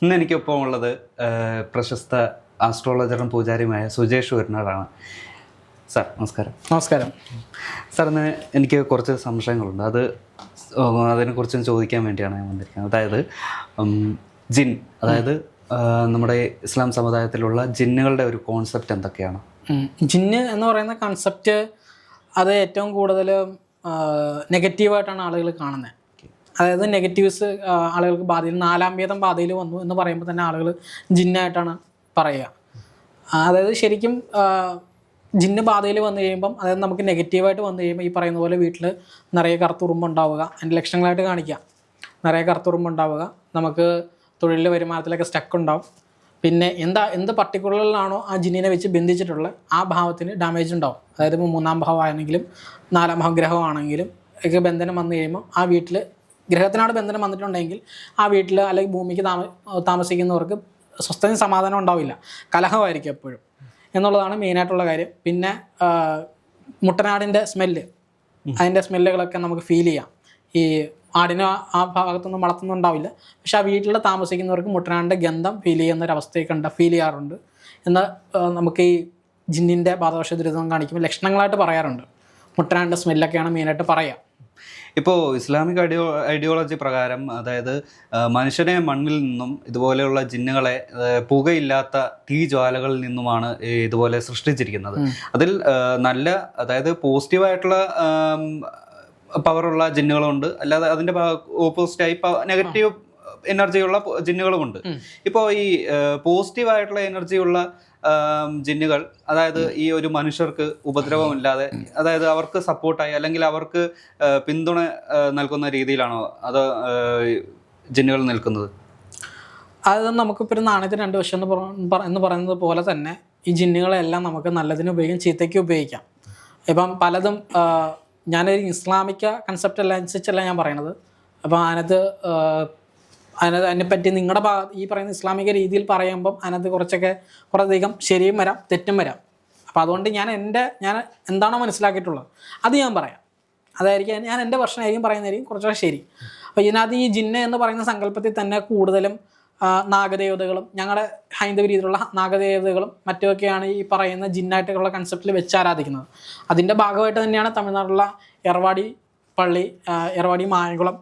ഇന്ന് എനിക്കൊപ്പം ഉള്ളത് പ്രശസ്ത ആസ്ട്രോളജറും പൂജാരിയുമായ സുജേഷ് വരുന്നതാണ്. സാർ നമസ്കാരം. നമസ്കാരം സാർ, ഇന്ന് എനിക്ക് കുറച്ച് സംശയങ്ങളുണ്ട്. അതിനെക്കുറിച്ച് ചോദിക്കാൻ വേണ്ടിയാണ് ഞാൻ വന്നിരിക്കുന്നത്. അതായത് ജിൻ, അതായത് നമ്മുടെ ഇസ്ലാം സമുദായത്തിലുള്ള ജിന്നുകളുടെ ഒരു കോൺസെപ്റ്റ് എന്തൊക്കെയാണ്? ജിന്ന് എന്ന് പറയുന്ന കൺസെപ്റ്റ് അത് ഏറ്റവും കൂടുതൽ നെഗറ്റീവായിട്ടാണ് ആളുകൾ കാണുന്നത്. അതായത് നെഗറ്റീവ്സ് ആളുകൾക്ക് ബാധയിൽ 4-ാം വേദം ബാധയിൽ വന്നു എന്ന് പറയുമ്പോൾ തന്നെ ആളുകൾ ജിന്നായിട്ടാണ് പറയുക. അതായത് ശരിക്കും ജിന്ന് ബാധയിൽ വന്നു കഴിയുമ്പം, അതായത് നമുക്ക് നെഗറ്റീവായിട്ട് വന്നു കഴിയുമ്പോൾ ഈ പറയുന്ന പോലെ വീട്ടിൽ നിറയെ കറുത്തുറുമ്പുണ്ടാവുക, അതിൻ്റെ ലക്ഷണങ്ങളായിട്ട് കാണിക്കുക. നിറയെ കറുത്തുറുമ്പുണ്ടാവുക, നമുക്ക് തൊഴിലിൽ വരുമാനത്തിലൊക്കെ സ്റ്റക്ക് ഉണ്ടാവും. പിന്നെ എന്ത് പർട്ടിക്കുലറിലാണോ ആ ജിന്നിനെ വെച്ച് ബന്ധിച്ചിട്ടുള്ള ആ ഭാവത്തിന് ഡാമേജ് ഉണ്ടാവും. അതായത് ഇപ്പോൾ 3-ാം ഭാവമാണെങ്കിലും 4-ാം ഭാവം ഗ്രഹമാണെങ്കിലും ഒക്കെ ബന്ധനം വന്നു കഴിയുമ്പോൾ ആ വീട്ടിൽ ഗ്രഹത്തിനാണ് ബന്ധനം വന്നിട്ടുണ്ടെങ്കിൽ ആ വീട്ടിൽ അല്ലെങ്കിൽ ഭൂമിക്ക് താമസിക്കുന്നവർക്ക് സ്വസ്ഥതയും സമാധാനം ഉണ്ടാവില്ല, കലഹമായിരിക്കും എപ്പോഴും എന്നുള്ളതാണ് മെയിനായിട്ടുള്ള കാര്യം. പിന്നെ മുട്ടനാടിൻ്റെ സ്മെല്ല്, അതിൻ്റെ സ്മെല്ലുകളൊക്കെ നമുക്ക് ഫീൽ ചെയ്യാം. ഈ ആടിന് ആ ഭാഗത്തൊന്നും വളർത്തുന്നുണ്ടാവില്ല, പക്ഷെ ആ വീട്ടിൽ താമസിക്കുന്നവർക്ക് മുട്ടനാടിൻ്റെ ഗന്ധം ഫീൽ ചെയ്യുന്നൊരവസ്ഥയൊക്കെ ഫീൽ ചെയ്യാറുണ്ട് എന്ന് നമുക്ക് ഈ ജിന്നിൻ്റെ ബാധദോഷ ദുരിതം കാണിക്കുമ്പോൾ ലക്ഷണങ്ങളായിട്ട് പറയാറുണ്ട്. മുട്ടനാടിൻ്റെ സ്മെല്ലൊക്കെയാണ് മെയിനായിട്ട് പറയുക. ഇപ്പോൾ ഇസ്ലാമിക് ഐഡിയോളജി പ്രകാരം, അതായത് മനുഷ്യനെ മണ്ണിൽ നിന്നും ഇതുപോലെയുള്ള ജിന്നുകളെ പുകയില്ലാത്ത തീജ്വാലകളിൽ നിന്നുമാണ് ഇതുപോലെ സൃഷ്ടിച്ചിരിക്കുന്നത്. അതിൽ നല്ല, അതായത് പോസിറ്റീവായിട്ടുള്ള പവറുള്ള ജിന്നുകളുണ്ട്, അല്ലാതെ അതിൻ്റെ ഓപ്പോസിറ്റായി നെഗറ്റീവ് എനർജിയുള്ള ജിന്നുകളുമുണ്ട്. ഇപ്പോൾ ഈ പോസിറ്റീവായിട്ടുള്ള എനർജിയുള്ള ജിന്നുകൾ, അതായത് ഈ ഒരു മനുഷ്യർക്ക് ഉപദ്രവമില്ലാതെ, അതായത് അവർക്ക് സപ്പോർട്ടായി അല്ലെങ്കിൽ അവർക്ക് പിന്തുണ നൽകുന്ന രീതിയിലാണോ അത് ജിന്നുകൾ നിൽക്കുന്നത്? അത് നമുക്കിപ്പോൾ ഒരു നാണയത്തിന് 2 വശം എന്ന് പറയുന്നത് പോലെ തന്നെ ഈ ജിന്നുകളെല്ലാം നമുക്ക് നല്ലതിന് ഉപയോഗിക്കാം, ചീത്തയ്ക്ക് ഉപയോഗിക്കാം. ഇപ്പം പലതും ഞാനൊരു ഇസ്ലാമിക കൺസെപ്റ്റ് അനുസരിച്ചല്ല ഞാൻ പറയണത്. അപ്പം അതിനെപ്പറ്റി നിങ്ങളുടെ ഈ പറയുന്ന ഇസ്ലാമിക രീതിയിൽ പറയുമ്പം അതിനകത്ത് കുറച്ചധികം ശരിയും വരാം, തെറ്റും വരാം. അപ്പം അതുകൊണ്ട് ഞാൻ എന്താണോ മനസ്സിലാക്കിയിട്ടുള്ളത് അത് ഞാൻ പറയാം. അതായിരിക്കും ഞാൻ എൻ്റെ പ്രശ്നമായിരിക്കും പറയുന്നതായിരിക്കും കുറച്ചുകൂടെ ശരി. അപ്പോൾ ഇതിനകത്ത് ഈ ജിന്ന് എന്ന് പറയുന്ന സങ്കല്പത്തിൽ തന്നെ കൂടുതലും നാഗദേവതകളും, ഞങ്ങളുടെ ഹൈന്ദവ രീതിയിലുള്ള നാഗദേവതകളും മറ്റുമൊക്കെയാണ് ഈ പറയുന്ന ജിന്നായിട്ടുള്ള കൺസെപ്റ്റിൽ വെച്ച് ആരാധിക്കുന്നത്. അതിൻ്റെ ഭാഗമായിട്ട് തന്നെയാണ് തമിഴ്നാട്ടിലുള്ള എറവാടി പള്ളി, എറവാടി മായംകുളം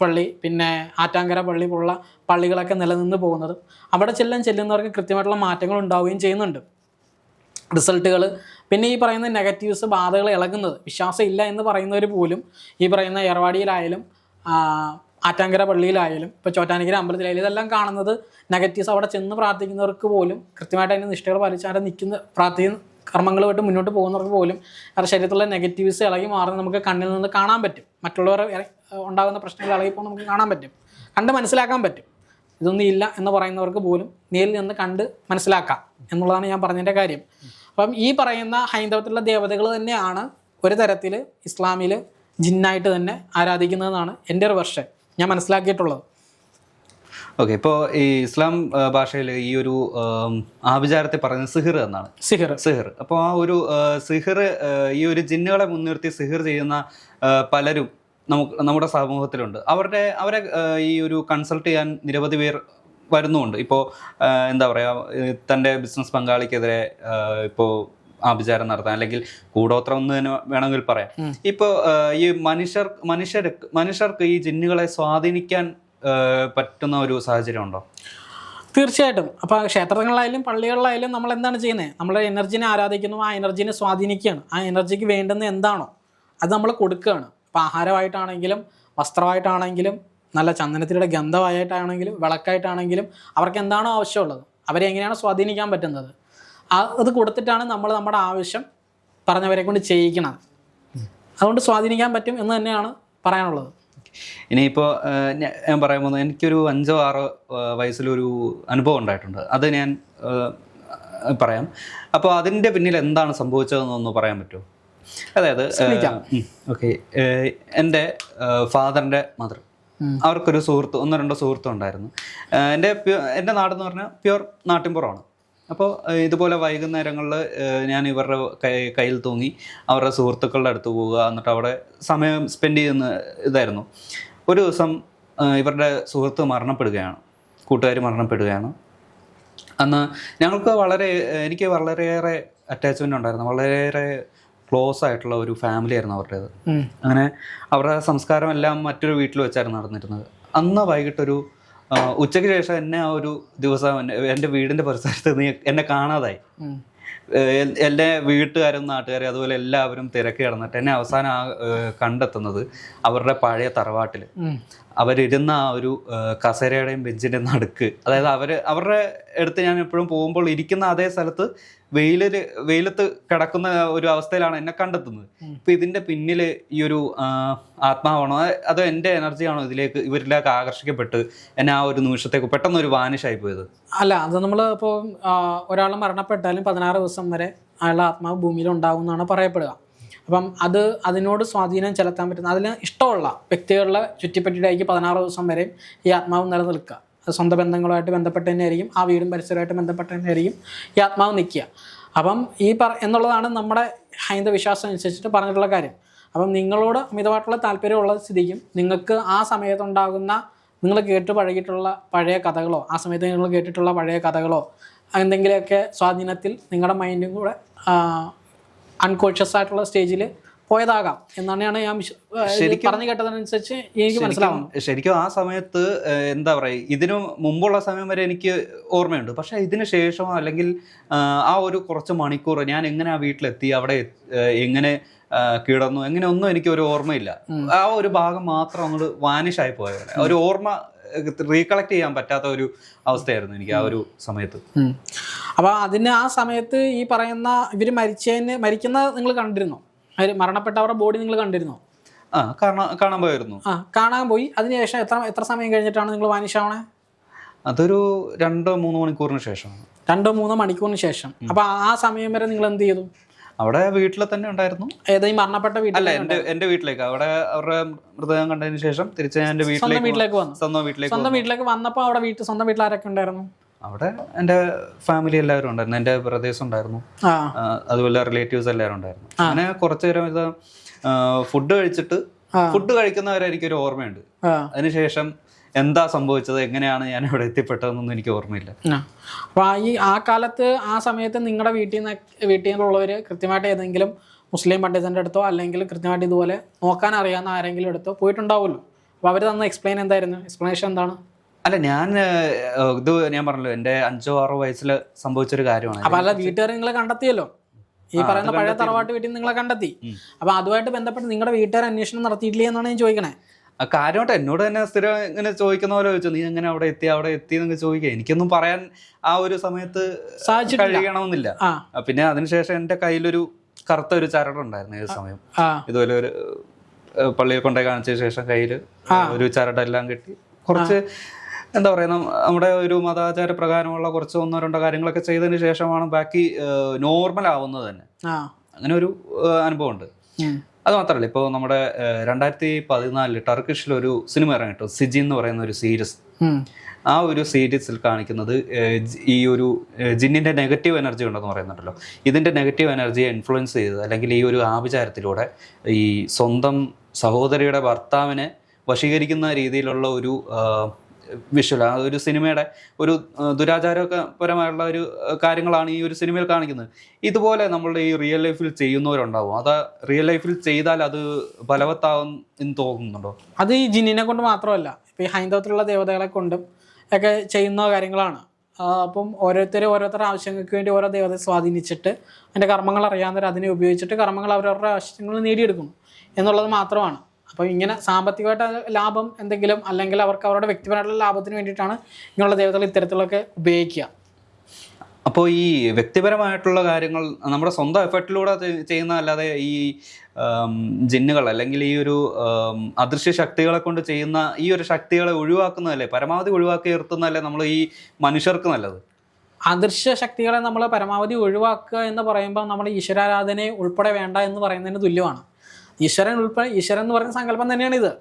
പള്ളി, പിന്നെ ആറ്റാങ്കര പള്ളി പോലുള്ള പള്ളികളൊക്കെ നിലനിന്ന് പോകുന്നത്. അവിടെ ചെല്ലുന്നവർക്ക് കൃത്യമായിട്ടുള്ള മാറ്റങ്ങൾ ഉണ്ടാവുകയും ചെയ്യുന്നുണ്ട്, റിസൾട്ടുകൾ. പിന്നെ ഈ പറയുന്ന നെഗറ്റീവ്സ്, ബാധകൾ ഇളകുന്നത്, വിശ്വാസം ഇല്ല എന്ന് പറയുന്നവർ പോലും ഈ പറയുന്ന എറവാടിയിലായാലും ആറ്റാങ്കര പള്ളിയിലായാലും ഇപ്പോൾ ചോറ്റാനിക്കര അമ്പലത്തിലായാലും ഇതെല്ലാം കാണുന്നത് നെഗറ്റീവ്സ്. അവിടെ ചെന്ന് പ്രാർത്ഥിക്കുന്നവർക്ക് പോലും കൃത്യമായിട്ട് അതിൻ്റെ നിഷ്ഠകൾ പാലിച്ച് അവിടെ പ്രാർത്ഥിക്കുന്ന കർമ്മങ്ങളുമായിട്ട് മുന്നോട്ട് പോകുന്നവർക്ക് പോലും അവരുടെ ശരീരത്തിലുള്ള നെഗറ്റീവ്സ് ഇളകി മാറുന്നത് നമുക്ക് കണ്ണിൽ നിന്ന് കാണാൻ പറ്റും. മറ്റുള്ളവർ ഉണ്ടാകുന്ന പ്രശ്നങ്ങൾ ഇളകിപ്പോൾ നമുക്ക് കാണാൻ പറ്റും, കണ്ട് മനസ്സിലാക്കാൻ പറ്റും. ഇതൊന്നും ഇല്ല എന്ന് പറയുന്നവർക്ക് പോലും നേരിൽ നിന്ന് കണ്ട് മനസ്സിലാക്കാം എന്നുള്ളതാണ് ഞാൻ പറഞ്ഞതിൻ്റെ കാര്യം. അപ്പം ഈ പറയുന്ന ഹൈന്ദവത്തിലുള്ള ദേവതകൾ തന്നെയാണ് ഒരു തരത്തിൽ ഇസ്ലാമിൽ ജിന്നായിട്ട് തന്നെ ആരാധിക്കുന്നതെന്നാണ് എൻ്റെ ഒരു വെർഷൻ ഞാൻ മനസ്സിലാക്കിയിട്ടുള്ളത്. ഓക്കെ, ഇപ്പോൾ ഈ ഇസ്ലാം ഭാഷയിൽ ഈ ഒരു ആഭിചാരത്തെ പറയുന്നത് സിഹിർ എന്നാണ്. സിഹിർ. അപ്പോൾ ആ ഒരു സിഹിർ, ഈ ഒരു ജിന്നുകളെ മുൻനിർത്തി സിഹിർ ചെയ്യുന്ന പലരും നമ്മുടെ സമൂഹത്തിലുണ്ട്. അവരെ ഈ ഒരു കൺസൾട്ട് ചെയ്യാൻ നിരവധി പേർ വരുന്നുമുണ്ട്. ഇപ്പോൾ എന്താ പറയുക, തൻ്റെ ബിസിനസ് പങ്കാളിക്കെതിരെ ഇപ്പോൾ ആഭിചാരം നടത്താൻ, അല്ലെങ്കിൽ കൂടോത്രം എന്ന് തന്നെ വേണമെങ്കിൽ പറയാം. ഇപ്പോൾ ഈ മനുഷ്യർക്ക് ഈ ജിന്നുകളെ സ്വാധീനിക്കാൻ പറ്റുന്ന ഒരു സാഹചര്യം ഉണ്ടോ? തീർച്ചയായിട്ടും. അപ്പോൾ ക്ഷേത്രങ്ങളിലായാലും പള്ളികളിലായാലും നമ്മൾ എന്താണ് ചെയ്യുന്നത്? നമ്മുടെ എനർജിനെ ആരാധിക്കുന്നു, ആ എനർജിനെ സ്വാധീനിക്കുകയാണ്. ആ എനർജിക്ക് വേണ്ടുന്ന എന്താണോ അത് നമ്മൾ കൊടുക്കുകയാണ്. അപ്പോൾ ആഹാരമായിട്ടാണെങ്കിലും വസ്ത്രമായിട്ടാണെങ്കിലും നല്ല ചന്ദനത്തിലൂടെ ഗന്ധമായിട്ടാണെങ്കിലും വിളക്കായിട്ടാണെങ്കിലും അവർക്ക് എന്താണോ ആവശ്യമുള്ളത് അവരെ എങ്ങനെയാണ് സ്വാധീനിക്കാൻ പറ്റുന്നത് അത് കൊടുത്തിട്ടാണ് നമ്മൾ നമ്മുടെ ആവശ്യം പറഞ്ഞവരെ കൊണ്ട് ചെയ്യിക്കുന്നത്. അതുകൊണ്ട് സ്വാധീനിക്കാൻ പറ്റും എന്ന് തന്നെയാണ് പറയാനുള്ളത്. ഇനിയിപ്പോൾ ഞാൻ പറയാൻ പോകുന്നത്, എനിക്കൊരു 5-6 വയസ്സിലൊരു അനുഭവം ഉണ്ടായിട്ടുണ്ട്. അത് ഞാൻ പറയാം. അപ്പോൾ അതിൻ്റെ പിന്നിൽ എന്താണ് സംഭവിച്ചതെന്നൊന്ന് പറയാൻ പറ്റുമോ? അതായത് ഓക്കെ, എൻ്റെ ഫാദറിൻ്റെ മദർ, അവർക്കൊരു സുഹൃത്ത്, 1-2 സുഹൃത്തും ഉണ്ടായിരുന്നു. എൻ്റെ നാടെന്ന് പറഞ്ഞാൽ പ്യുവർ നാട്ടിൻപുറമാണ്. അപ്പോൾ ഇതുപോലെ വൈകുന്നേരങ്ങളിൽ ഞാൻ ഇവരുടെ കയ്യിൽ തൂങ്ങി അവരുടെ സുഹൃത്തുക്കളുടെ അടുത്ത് പോവുക, എന്നിട്ട് അവിടെ സമയം സ്പെൻഡ് ചെയ്യുന്ന ഇതായിരുന്നു. ഒരു ദിവസം ഇവരുടെ സുഹൃത്ത് മരണപ്പെടുകയാണ്. കൂട്ടുകാർ മരണപ്പെടുകയാണ്. അന്ന് എനിക്ക് വളരെയേറെ അറ്റാച്ച്മെൻ്റ് ഉണ്ടായിരുന്നു, വളരെയേറെ ക്ലോസ് ആയിട്ടുള്ള ഒരു ഫാമിലി ആയിരുന്നു അവരുടേത്. അങ്ങനെ അവരുടെ സംസ്കാരം എല്ലാം മറ്റൊരു വീട്ടിൽ വെച്ചായിരുന്നു നടന്നിരുന്നത്. അന്ന് വൈകിട്ടൊരു ഉച്ചയ്ക്ക് ശേഷം എന്നെ ആ ഒരു ദിവസം എൻ്റെ വീടിൻ്റെ പരിസരത്ത് നിന്ന് എന്നെ കാണാതായി. എൻ്റെ വീട്ടുകാരും നാട്ടുകാരും അതുപോലെ എല്ലാവരും തിരക്കി കിടന്നിട്ട് എന്നെ അവസാനം കണ്ടെത്തുന്നത് അവരുടെ പഴയ തറവാട്ടിൽ അവരിരുന്ന ആ ഒരു കസേരയുടെയും ബെഞ്ചിൻ്റെ നടുക്ക്. അതായത് അവരുടെ അടുത്ത് ഞാൻ എപ്പോഴും പോകുമ്പോൾ ഇരിക്കുന്ന അതേ സ്ഥലത്ത് വെയിലത്ത് കിടക്കുന്ന ഒരു അവസ്ഥയിലാണ് എന്നെ കണ്ടെത്തുന്നത്. ഇപ്പം ഇതിൻ്റെ പിന്നിൽ ഈ ഒരു ആത്മാവാണോ അതോ എൻ്റെ എനർജിയാണോ ഇവരിലേക്ക് ആകർഷിക്കപ്പെട്ട് എന്നെ ആ ഒരു നിമിഷത്തേക്ക് പെട്ടെന്നൊരു വാനിഷായി പോയത്? അല്ല, അത് നമ്മൾ ഇപ്പോൾ ഒരാൾ മരണപ്പെട്ടാലും 16 ദിവസം വരെ അയാളുടെ ആത്മാവ് ഭൂമിയിൽ ഉണ്ടാവും എന്നാണ് പറയപ്പെടുക. അപ്പം അതിനോട് സ്വാധീനം ചെലുത്താൻ പറ്റുന്ന, അതിന് ഇഷ്ടമുള്ള വ്യക്തികളുടെ ചുറ്റിപ്പറ്റിയിട്ടായിരിക്കും 16 ദിവസം വരെയും ഈ ആത്മാവ് നിലനിൽക്കുക. അത് സ്വന്തം ബന്ധങ്ങളുമായിട്ട് ബന്ധപ്പെട്ട് തന്നെയായിരിക്കും, ആ വീടും പരിസരമായിട്ട് ബന്ധപ്പെട്ട് തന്നെയായിരിക്കും ഈ ആത്മാവ് നിൽക്കുക. അപ്പം എന്നുള്ളതാണ് നമ്മുടെ ഹൈന്ദവ വിശ്വാസം അനുസരിച്ചിട്ട് പറഞ്ഞിട്ടുള്ള കാര്യം. അപ്പം നിങ്ങളോട് അമിതമായിട്ടുള്ള താല്പര്യമുള്ള സ്ഥിതിക്കും നിങ്ങൾക്ക് ആ സമയത്തുണ്ടാകുന്ന നിങ്ങൾ കേട്ട് പഴകിയിട്ടുള്ള പഴയ കഥകളോ ആ സമയത്ത് നിങ്ങൾ കേട്ടിട്ടുള്ള പഴയ കഥകളോ എന്തെങ്കിലുമൊക്കെ സ്വാധീനത്തിൽ നിങ്ങളുടെ മൈൻഡും കൂടെ അൺകോൺഷ്യസ് ആയിട്ടുള്ള സ്റ്റേജിൽ പോയതാകാം എന്നാണ് ഞാൻ പറഞ്ഞു കേട്ടതിനനുസരിച്ച് എനിക്ക് മനസ്സിലാവുന്നു. ശരിക്കും ആ സമയത്ത് എന്താ പറയുക, ഇതിനു മുമ്പുള്ള സമയം വരെ എനിക്ക് ഓർമ്മയുണ്ട്. പക്ഷെ ഇതിന് ശേഷം അല്ലെങ്കിൽ ആ ഒരു കുറച്ച് മണിക്കൂർ ഞാൻ എങ്ങനെ ആ വീട്ടിലെത്തി, അവിടെ എങ്ങനെ കിടന്നു, എങ്ങനെ ഒന്നും എനിക്ക് ഒരു ഓർമ്മയില്ല. ആ ഒരു ഭാഗം മാത്രം അങ്ങോട്ട് വാനിഷായി പോയ പോലെ, ഒരു ഓർമ്മ റീകളക്ട് ചെയ്യാൻ പറ്റാത്ത ഒരു അവസ്ഥയായിരുന്നു എനിക്ക് ആ ഒരു സമയത്ത്. അപ്പോൾ ആ സമയത്ത് ഈ പറയുന്ന ഇവർ മരിക്കുന്ന നിങ്ങൾ കണ്ടിരുന്നോ? മരണപ്പെട്ടവരുടെ ബോഡി നിങ്ങൾ കണ്ടിരുന്നോ? കാണാൻ പോയിരുന്നു. കാണാൻ പോയി. അതിനുശേഷം എത്ര സമയം കഴിഞ്ഞിട്ടാണ് നിങ്ങൾ വാനിഷാവണേ? അതൊരു 2-3 മണിക്കൂറിന് ശേഷമാണ്. 2-3 മണിക്കൂറിന് ശേഷം. അപ്പൊ ആ സമയം വരെ നിങ്ങൾ എന്ത് ചെയ്തു? അവിടെ വീട്ടിൽ തന്നെ ഉണ്ടായിരുന്നു. ഏതായി മരണപ്പെട്ട വീട്ടിൽ? അല്ല, എന്റെ വീട്ടിലേക്ക്. അവിടെ അവരുടെ മൃതദേഹം കണ്ടതിന് ശേഷം തിരിച്ച് ഞാൻ എന്റെ വീട്ടിലേക്ക് വന്നു. സ്വന്തം വീട്ടിലേക്ക് വന്നപ്പോ അവിടെ സ്വന്തം വീട്ടിൽ ആരൊക്കെ ഉണ്ടായിരുന്നു? അവിടെ എൻ്റെ ഫാമിലി എല്ലാവരും ഉണ്ടായിരുന്നു, എൻ്റെ ബ്രദേഴ്സ് ഉണ്ടായിരുന്നു, അതുപോലെ റിലേറ്റീവ്സ് എല്ലാവരും ഉണ്ടായിരുന്നു. അങ്ങനെ കുറച്ചു നേരം ഇത് ഫുഡ് കഴിക്കുന്നവരെ എനിക്കൊരു ഓർമ്മയുണ്ട്. അതിനുശേഷം എന്താ സംഭവിച്ചത്, എങ്ങനെയാണ് ഞാൻ ഇവിടെ എത്തിപ്പെട്ടതെന്നൊന്നും എനിക്ക് ഓർമ്മയില്ല. അപ്പോൾ ആ കാലത്ത് ആ സമയത്ത് നിങ്ങളുടെ വീട്ടിൽ നിന്നുള്ളവർ കൃത്യമായിട്ട് ഏതെങ്കിലും മുസ്ലിം പണ്ഡിതൻ്റെ അടുത്തോ അല്ലെങ്കിൽ കൃത്യമായിട്ട് ഇതുപോലെ നോക്കാൻ അറിയാവുന്ന ആരെങ്കിലും അടുത്തോ പോയിട്ടുണ്ടാവുമല്ലോ. അപ്പോൾ അവർ തന്ന എക്സ്പ്ലനേഷൻ എന്താണ്? അല്ല, ഞാൻ പറഞ്ഞല്ലോ, എൻ്റെ 5-6 വയസ്സിൽ സംഭവിച്ചൊരു കാര്യമാണ്. അപ്പൊ അല്ല, വീട്ടുകാർ നിങ്ങളെ കണ്ടെത്തിയല്ലോ, ഈ പറയുന്ന പഴയ തറവാട്ട് വീട്ടിൽ നിങ്ങളെ കണ്ടെത്തി. അപ്പൊ അതുമായിട്ട് ബന്ധപ്പെട്ട് നിങ്ങളുടെ വീട്ടുകാർ അന്വേഷണം നടത്തിയിട്ടില്ലേ എന്നാണ് ഞാൻ ചോദിക്കണേ. കാര്യമായിട്ട് എന്നോട് തന്നെ സ്ഥിരം ഇങ്ങനെ ചോദിക്കുന്ന പോലെ ചോദിച്ചു, നീ എങ്ങനെ അവിടെ എത്തി എന്നൊക്കെ ചോദിക്കുക. എനിക്കൊന്നും പറയാൻ ആ ഒരു സമയത്ത് കഴിയണമെന്നില്ല. പിന്നെ അതിനുശേഷം എൻ്റെ കയ്യിലൊരു കറുത്ത ഒരു ചരടുണ്ടായിരുന്നു ഏത് സമയം. ഇതുപോലെ ഒരു പള്ളിയിൽ കൊണ്ടുപോയി കാണിച്ച ശേഷം കയ്യിൽ ഒരു ചരടെല്ലാം കെട്ടി കുറച്ച് എന്താ പറയുക, നമ്മുടെ ഒരു മതാചാര പ്രകാരമുള്ള കുറച്ച് 1-2 കാര്യങ്ങളൊക്കെ ചെയ്തതിന് ശേഷമാണ് ബാക്കി നോർമൽ ആവുന്നത് തന്നെ. അങ്ങനെ ഒരു അനുഭവം ഉണ്ട്. അത് മാത്രമല്ല, ഇപ്പോൾ നമ്മുടെ 2014 ടർക്കിഷിലൊരു സിനിമ ഇറങ്ങിയിട്ടു, സിജി എന്ന് പറയുന്ന ഒരു സീരീസ്. ആ ഒരു സീരീസിൽ കാണിക്കുന്നത് ഈ ഒരു ജിന്നിൻ്റെ നെഗറ്റീവ് എനർജി ഉണ്ടെന്ന് പറയുന്നുണ്ടല്ലോ. ഇതിൻ്റെ നെഗറ്റീവ് എനർജിയെ ഇൻഫ്ലുവൻസ് ചെയ്ത് അല്ലെങ്കിൽ ഈ ഒരു ആഭിചാരത്തിലൂടെ ഈ സ്വന്തം സഹോദരിയുടെ ഭർത്താവിനെ വശീകരിക്കുന്ന രീതിയിലുള്ള ഒരു വിഷ്വൽ, ആ ഒരു സിനിമയുടെ ഒരു ദുരാചാരപരമായുള്ള ഒരു കാര്യങ്ങളാണ് ഈ ഒരു സിനിമയിൽ കാണിക്കുന്നത്. ഇതുപോലെ നമ്മളുടെ ഈ റിയൽ ലൈഫിൽ ചെയ്യുന്നവരുണ്ടാവും. അത് റിയൽ ലൈഫിൽ ചെയ്താൽ അത് ഫലവത്താവും എന്ന് തോന്നുന്നുണ്ടോ? അത് ഈ ജിന്നിനെ കൊണ്ട് മാത്രമല്ല, ഇപ്പോൾ ഈ ഹൈന്ദവത്തിലുള്ള ദേവതകളെ കൊണ്ടും ഒക്കെ ചെയ്യുന്ന കാര്യങ്ങളാണ്. അപ്പം ഓരോരുത്തരുടെ ആവശ്യങ്ങൾക്ക് വേണ്ടി ഓരോ ദേവതയെ സ്വാധീനിച്ചിട്ട് അതിൻ്റെ കർമ്മങ്ങൾ അറിയാവുന്നവർ അതിനെ ഉപയോഗിച്ചിട്ട് കർമ്മങ്ങൾ അവരവരുടെ ആവശ്യങ്ങൾ നേടിയെടുക്കുന്നു എന്നുള്ളത് മാത്രമാണ്. അപ്പോൾ ഇങ്ങനെ സാമ്പത്തികമായിട്ട് ലാഭം എന്തെങ്കിലും അല്ലെങ്കിൽ അവർക്ക് അവരുടെ വ്യക്തിപരമായിട്ടുള്ള ലാഭത്തിന് വേണ്ടിയിട്ടാണ് ഇങ്ങനെയുള്ള ദേവതകൾ ഇത്തരത്തിലൊക്കെ ഉപയോഗിക്കുക. അപ്പോൾ ഈ വ്യക്തിപരമായിട്ടുള്ള കാര്യങ്ങൾ നമ്മുടെ സ്വന്തം എഫർട്ടിലൂടെ ചെയ്യുന്നതല്ലാതെ ഈ ജിന്നുകൾ അല്ലെങ്കിൽ ഈ ഒരു അദൃശ്യ ശക്തികളെ കൊണ്ട് ചെയ്യുന്ന ഈ ഒരു ശക്തികളെ ഒഴിവാക്കുന്നതല്ലേ, പരമാവധി ഒഴിവാക്കി നിർത്തുന്നതല്ലേ നമ്മൾ ഈ മനുഷ്യർക്ക് നല്ലത്? അദൃശ്യ ശക്തികളെ നമ്മൾ പരമാവധി ഒഴിവാക്കുക എന്ന് പറയുമ്പോൾ നമ്മൾ ഈശ്വരാരാധനയെ ഉൾപ്പെടെ വേണ്ട എന്ന് പറയുന്നതിന് തുല്യമാണ്. ഈശ്വരൻ എന്ന് പറയുന്ന സങ്കല്പം തന്നെയാണ് ഇത്.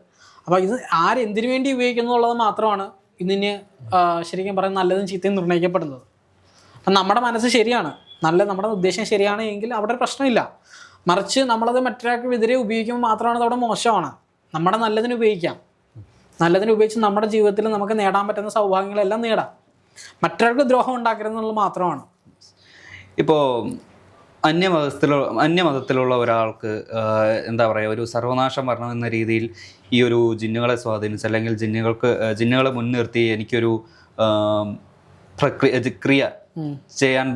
അപ്പോൾ ഇത് ആരെന്തിനു വേണ്ടി ഉപയോഗിക്കുന്നു എന്നുള്ളത് മാത്രമാണ് ഇതിന് ശരിക്കും പറയുന്നത് നല്ലതും ചീത്തയും നിർണ്ണയിക്കപ്പെടുന്നത്. അപ്പം നമ്മുടെ മനസ്സ് ശരിയാണ്, നമ്മുടെ ഉദ്ദേശം ശരിയാണ് എങ്കിൽ അവിടെ പ്രശ്നമില്ല. മറിച്ച് നമ്മളത് മറ്റൊരാൾക്ക് എതിരെ ഉപയോഗിക്കുമ്പോൾ മാത്രമാണ് അത് അവിടെ മോശമാണ്. നമ്മുടെ നല്ലതിന് ഉപയോഗിക്കാം. നല്ലതിന് ഉപയോഗിച്ച് നമ്മുടെ ജീവിതത്തിൽ നമുക്ക് നേടാൻ പറ്റുന്ന സൗഭാഗ്യങ്ങളെല്ലാം നേടാം. മറ്റൊരാൾക്ക് ദ്രോഹം ഉണ്ടാക്കരുതെന്നുള്ളത് മാത്രമാണ്. ഇപ്പോൾ അന്യമതത്തിലുള്ള ഒരാൾക്ക് എന്താ പറയുക, ഒരു സർവനാശം വരണമെന്ന രീതിയിൽ ഈ ഒരു ജിന്നുകളെ സ്വാധീനിച്ച്, അല്ലെങ്കിൽ ജിന്നുകളെ മുൻനിർത്തി എനിക്കൊരു ക്രിയ ചെയ്യാൻ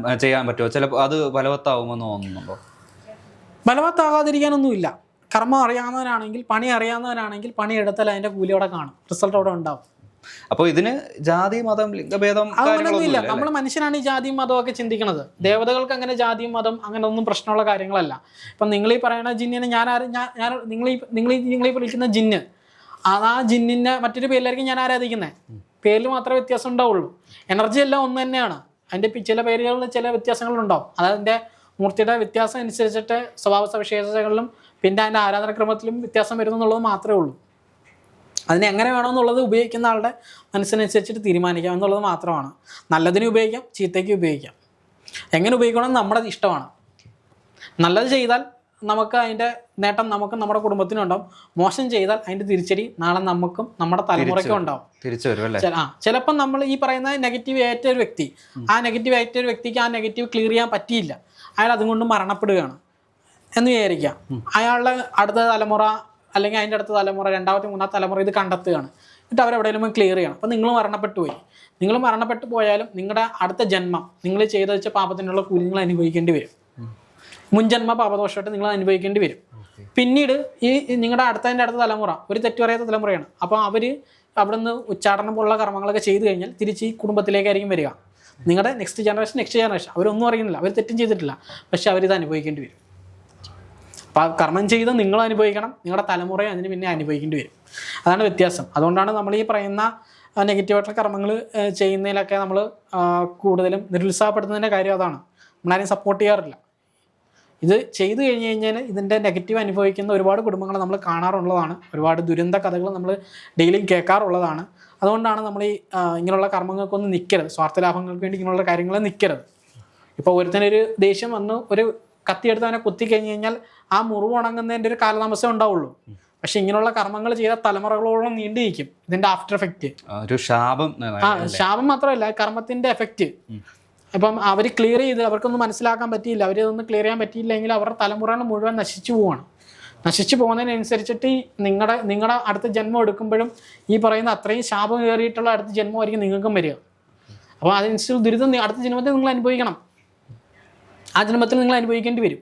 പറ്റുമോ? ചിലപ്പോൾ അത് ഫലവത്താവുമെന്ന് തോന്നുന്നുണ്ടോ? ഫലവത്താകാതിരിക്കാനൊന്നുമില്ല. കർമ്മം അറിയാവുന്നവനാണെങ്കിൽ, പണി അറിയാവുന്നവനാണെങ്കിൽ പണി എടുത്താൽ അതിൻ്റെ കൂലി അവിടെ കാണും, റിസൾട്ട് അവിടെ ഉണ്ടാവും. അപ്പോൾ ഇതിന് ജാതി മതം ലിംഗഭേദം അങ്ങനെയൊന്നുമില്ല. നമ്മൾ മനുഷ്യനാണ് ഈ ജാതിയും മതവും ഒക്കെ ചിന്തിക്കുന്നത്. ദേവതകൾക്ക് അങ്ങനെ ജാതിയും മതം അങ്ങനെ ഒന്നും പ്രശ്നമുള്ള കാര്യങ്ങളല്ല. ഇപ്പം നിങ്ങൾ ഈ പറയുന്ന ജിന്നിനെ നിങ്ങൾ ഈ വിളിക്കുന്ന ജിന്ന്, ആ ജിന്നിനെ മറ്റൊരു പേരിലായിരിക്കും ഞാൻ ആരാധിക്കുന്നത്. പേരിൽ മാത്രമേ വ്യത്യാസം ഉണ്ടാവുള്ളൂ. എനർജി എല്ലാം ഒന്ന് തന്നെയാണ്. അതിൻ്റെ ചില പേരുകളിൽ ചില വ്യത്യാസങ്ങളുണ്ടാവും. അതിൻ്റെ മൂർത്തിയുടെ വ്യത്യാസം അനുസരിച്ചിട്ട് സ്വഭാവ സവിശേഷതകളിലും പിന്നെ അതിൻ്റെ ആരാധനാക്രമത്തിലും വ്യത്യാസം വരുന്നു എന്നുള്ളത് മാത്രമേ ഉള്ളൂ. അതിനെ എങ്ങനെ വേണമെന്നുള്ളത് ഉപയോഗിക്കുന്ന ആളുടെ മനസ്സിനനുസരിച്ചിട്ട് തീരുമാനിക്കാം എന്നുള്ളത് മാത്രമാണ്. നല്ലതിന് ഉപയോഗിക്കാം, ചീത്തയ്ക്ക് ഉപയോഗിക്കാം. എങ്ങനെ ഉപയോഗിക്കണമെന്ന് നമ്മുടെ ഇഷ്ടമാണ്. നല്ലത് ചെയ്താൽ നമുക്ക് അതിൻ്റെ നേട്ടം നമുക്കും നമ്മുടെ കുടുംബത്തിനും ഉണ്ടാവും. മോശം ചെയ്താൽ അതിൻ്റെ തിരിച്ചടി നാളെ നമുക്കും നമ്മുടെ തലമുറയ്ക്കും ഉണ്ടാവും. ചിലപ്പം നമ്മൾ ഈ പറയുന്ന നെഗറ്റീവ് ഏറ്റ ഒരു വ്യക്തി, ആ നെഗറ്റീവ് ഏറ്റ ഒരു വ്യക്തിക്ക് ആ നെഗറ്റീവ് ക്ലിയർ ചെയ്യാൻ പറ്റിയില്ല, അയാൾ അതുകൊണ്ട് മരണപ്പെടുകയാണ് എന്ന് വിചാരിക്കാം. അയാളുടെ അടുത്ത തലമുറ അല്ലെങ്കിൽ അതിൻ്റെ അടുത്ത തലമുറ, രണ്ടാമത്തെ മൂന്നാമത്തെ തലമുറ ഇത് കണ്ടെത്തുകയാണ്. എന്നിട്ട് അവരെവിടെയെങ്കിലും ക്ലിയർ ചെയ്യണം. അപ്പോൾ നിങ്ങൾ മരണപ്പെട്ടു പോയി. നിങ്ങൾ മരണപ്പെട്ടു പോയാലും നിങ്ങളുടെ അടുത്ത ജന്മം നിങ്ങൾ ചെയ്ത് വെച്ച പാപത്തിനുള്ള കൂലി നിങ്ങൾ അനുഭവിക്കേണ്ടി വരും. മുൻജന്മ പാപദോഷമായിട്ട് നിങ്ങൾ അനുഭവിക്കേണ്ടി വരും. പിന്നീട് ഈ നിങ്ങളുടെ അടുത്ത തലമുറ ഒരു തെറ്റു പറയാത്ത തലമുറയാണ്. അപ്പോൾ അവർ അവിടെ നിന്ന് ഉച്ചാടനം പോലുള്ള കർമ്മങ്ങളൊക്കെ ചെയ്തു കഴിഞ്ഞാൽ തിരിച്ച് ഈ കുടുംബത്തിലേക്കായിരിക്കും വരിക. നിങ്ങളുടെ നെക്സ്റ്റ് ജനറേഷൻ അവരൊന്നും അറിയുന്നില്ല, അവർ തെറ്റും ചെയ്തിട്ടില്ല, പക്ഷെ അവരിത് അനുഭവിക്കേണ്ടി വരും. അപ്പോൾ കർമ്മം ചെയ്ത് നിങ്ങൾ അനുഭവിക്കണം, നിങ്ങളുടെ തലമുറയെ അതിന് പിന്നെ അനുഭവിക്കേണ്ടി വരും. അതാണ് വ്യത്യാസം. അതുകൊണ്ടാണ് നമ്മൾ ഈ പറയുന്ന നെഗറ്റീവായിട്ടുള്ള കർമ്മങ്ങൾ ചെയ്യുന്നതിലൊക്കെ നമ്മൾ കൂടുതലും നിരുത്സാഹപ്പെടുത്തുന്നതിൻ്റെ കാര്യം അതാണ്. നമ്മളാരും സപ്പോർട്ട് ചെയ്യാറില്ല. ഇത് ചെയ്തു കഴിഞ്ഞ് കഴിഞ്ഞാൽ ഇതിൻ്റെ നെഗറ്റീവ് അനുഭവിക്കുന്ന ഒരുപാട് കുടുംബങ്ങൾ നമ്മൾ കാണാറുള്ളതാണ്. ഒരുപാട് ദുരന്ത കഥകൾ നമ്മൾ ഡെയിലി കേൾക്കാറുള്ളതാണ്. അതുകൊണ്ടാണ് നമ്മൾ ഈ ഇങ്ങനെയുള്ള കർമ്മങ്ങൾക്കൊന്നും നിൽക്കരുത്. സ്വാർത്ഥ ലാഭങ്ങൾക്ക് വേണ്ടി ഇങ്ങനെയുള്ള കാര്യങ്ങൾ നിൽക്കരുത്. ഇപ്പോൾ ഒരുത്തനൊരു ദേഷ്യം വന്ന് ഒരു കത്തിയെടുത്ത് അവനെ കുത്തി കഴിഞ്ഞ് കഴിഞ്ഞാൽ ആ മുറിവ് ഉണങ്ങുന്നതിൻ്റെ ഒരു കാലതാമസം ഉണ്ടാവുള്ളൂ. പക്ഷെ ഇങ്ങനെയുള്ള കർമ്മങ്ങൾ ചെയ്ത തലമുറകളോളം നീണ്ടിരിക്കും ഇതിൻ്റെ ആഫ്റ്റർ എഫക്റ്റ്. ശാപം മാത്രമല്ല, കർമ്മത്തിൻ്റെ എഫക്റ്റ്. ഇപ്പം അവർ ക്ലിയർ ചെയ്ത് അവർക്കൊന്നും മനസ്സിലാക്കാൻ പറ്റിയില്ല, അവരിതൊന്നും ക്ലിയർ ചെയ്യാൻ പറ്റിയില്ലെങ്കിൽ അവരുടെ തലമുറകൾ മുഴുവൻ നശിച്ചു പോവാണ്. നശിച്ചു പോകുന്നതിനനുസരിച്ചിട്ട് നിങ്ങളുടെ അടുത്ത ജന്മം എടുക്കുമ്പോഴും ഈ പറയുന്ന അത്രയും ശാപം കയറിയിട്ടുള്ള അടുത്ത ജന്മമായിരിക്കും നിങ്ങൾക്കും വരിക. അപ്പോൾ അതിനനുസരിച്ച് ദുരിതം അടുത്ത ജന്മത്തിൽ നിങ്ങൾ അനുഭവിക്കണം. ആ ജന്മത്തിൽ നിങ്ങൾ അനുഭവിക്കേണ്ടി വരും.